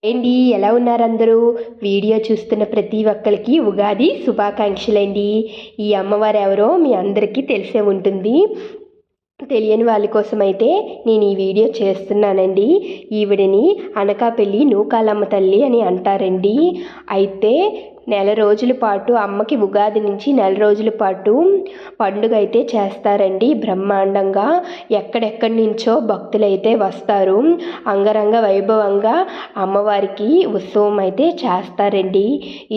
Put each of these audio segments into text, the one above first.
అండి, ఎలా ఉన్నారు అందరూ? వీడియో చూస్తున్న ప్రతి ఒక్కరికి ఉగాది శుభాకాంక్షలండి. ఈ అమ్మవారు ఎవరో మీ అందరికీ తెలిసే ఉంటుంది. తెలియని వాళ్ళ కోసం అయితే నేను ఈ వీడియో చేస్తున్నానండి. ఈవిడని అనకాపల్లి నూకాలమ్మ తల్లి అని అంటారండి. అయితే నెల రోజుల పాటు అమ్మకి ఉగాది నుంచి నెల రోజుల పాటు పండుగ అయితే చేస్తారండి బ్రహ్మాండంగా. ఎక్కడెక్కడి నుంచో భక్తులైతే వస్తారు. అంగరంగ వైభవంగా అమ్మవారికి ఉత్సవం అయితే చేస్తారండి.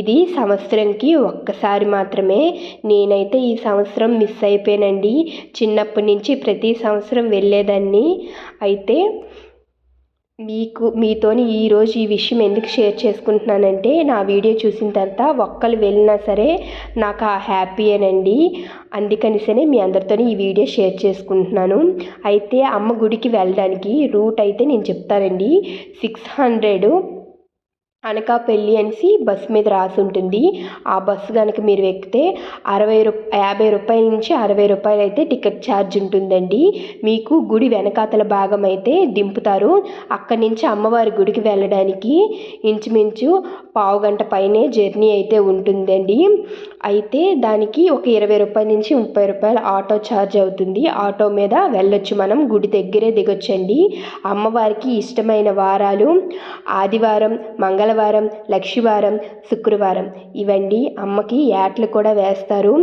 ఇది సంవత్సరంకి ఒక్కసారి మాత్రమే. నేనైతే ఈ సంవత్సరం మిస్ అయిపోయానండి. చిన్నప్పటి నుంచి ప్రతి సంవత్సరం వెళ్ళేదాన్ని. అయితే మీతోని ఈరోజు ఈ విషయం ఎందుకు షేర్ చేసుకుంటున్నానంటే, నా వీడియో చూసిన తర్వాత ఒక్కరు వెళ్ళినా సరే నాకు ఆ హ్యాపీయేనండి. అందుకనిసనే మీ అందరితోని ఈ వీడియో షేర్ చేసుకుంటున్నాను. అయితే అమ్మ గుడికి వెళ్ళడానికి రూట్ అయితే నేను చెప్తానండి. 600 అనకాపల్లి అనేసి బస్సు మీద రాసి ఉంటుంది. ఆ బస్సు కనుక మీరు ఎక్కితే 50 రూపాయల నుంచి 60 రూపాయలు అయితే టికెట్ ఛార్జ్ ఉంటుందండి. మీకు గుడి వెనకాతల భాగం అయితే దింపుతారు. అక్కడి నుంచి అమ్మవారి గుడికి వెళ్ళడానికి ఇంచుమించు పావుగంట పైనే జర్నీ అయితే ఉంటుందండి. అయితే దానికి ఒక 20 రూపాయల నుంచి 30 రూపాయల ఆటో ఛార్జ్ అవుతుంది. ఆటో మీద వెళ్ళొచ్చు, మనం గుడి దగ్గరే దిగొచ్చండి. అమ్మవారికి ఇష్టమైన వారాలు ఆదివారం, మంగళవారం, లక్షవారం, శుక్రవారం ఇవండి. అమ్మకి యాట్లు కూడా వేస్తారు.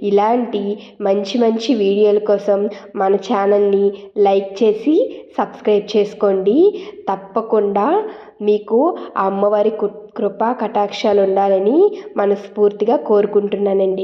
ఇలాంటి మంచి మంచి వీడియోల కోసం మన ఛానల్ని లైక్ చేసి సబ్స్క్రైబ్ చేసుకోండి. తప్పకుండా మీకు ఆ అమ్మవారి కృపా కటాక్షాలు ఉండాలని మనస్ఫూర్తిగా కోరుకుంటున్నానండి.